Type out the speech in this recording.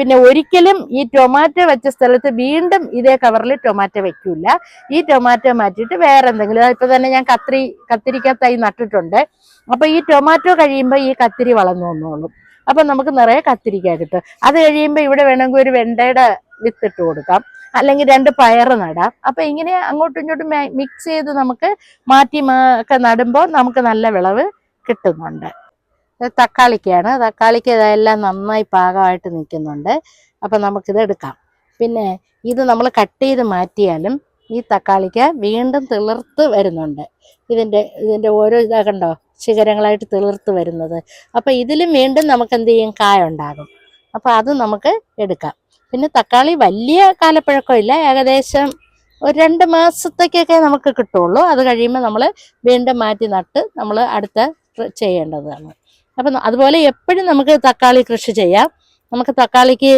പിന്നെ ഒരിക്കലും ഈ ടൊമാറ്റോ വെച്ച സ്ഥലത്ത് വീണ്ടും ഇതേ കവറിൽ ടൊമാറ്റോ വെക്കൂല. ഈ ടൊമാറ്റോ മാറ്റിയിട്ട് വേറെ എന്തെങ്കിലും, ഇപ്പൊ തന്നെ ഞാൻ കത്തിരിക്ക തൈ നട്ടിട്ടുണ്ട്. അപ്പൊ ഈ ടൊമാറ്റോ കഴിയുമ്പോൾ ഈ കത്തിരി വളർന്നു വന്നോളും. അപ്പൊ നമുക്ക് നിറയെ കത്തിരിക്ക കിട്ടും. അത് കഴിയുമ്പോൾ ഇവിടെ വേണമെങ്കിൽ ഒരു വെണ്ടയുടെ വിത്തിട്ട് കൊടുക്കാം, അല്ലെങ്കിൽ 2 പയറ് നടാം. അപ്പൊ ഇങ്ങനെ അങ്ങോട്ടും ഇങ്ങോട്ടും മിക്സ് ചെയ്ത് നമുക്ക് മാറ്റി ഒക്കെ നടുമ്പോൾ നമുക്ക് നല്ല വിളവ് കിട്ടുന്നുണ്ട്. തക്കാളിക്കാണ്. തക്കാളിക്ക് ഇതെല്ലാം നന്നായി പാകമായിട്ട് നിൽക്കുന്നുണ്ട്. അപ്പൊ നമുക്കിത് എടുക്കാം. പിന്നെ ഇത് നമ്മൾ കട്ട് ചെയ്ത് മാറ്റിയാലും ഈ തക്കാളിക്ക് വീണ്ടും തിളിർത്ത് വരുന്നുണ്ട്. ഇതിന്റെ ഓരോ ഇതാ കണ്ടോ, ശിഖരങ്ങളായിട്ട് തിളിർത്ത് വരുന്നത്. അപ്പൊ ഇതിലും വീണ്ടും നമുക്ക് എന്ത് ചെയ്യും, കായ ഉണ്ടാകും. അപ്പൊ അത് നമുക്ക് എടുക്കാം. പിന്നെ തക്കാളി വലിയ കാലപ്പഴക്കമില്ല, ഏകദേശം ഒരു 2 മാസത്തേക്കൊക്കെ നമുക്ക് കിട്ടുള്ളൂ. അത് കഴിയുമ്പോൾ നമ്മൾ വീണ്ടും മാറ്റി നട്ട് നമ്മൾ അടുത്ത ചെയ്യേണ്ടതാണ്. അപ്പം അതുപോലെ എപ്പോഴും നമുക്ക് തക്കാളി കൃഷി ചെയ്യാം. നമുക്ക് തക്കാളിക്ക്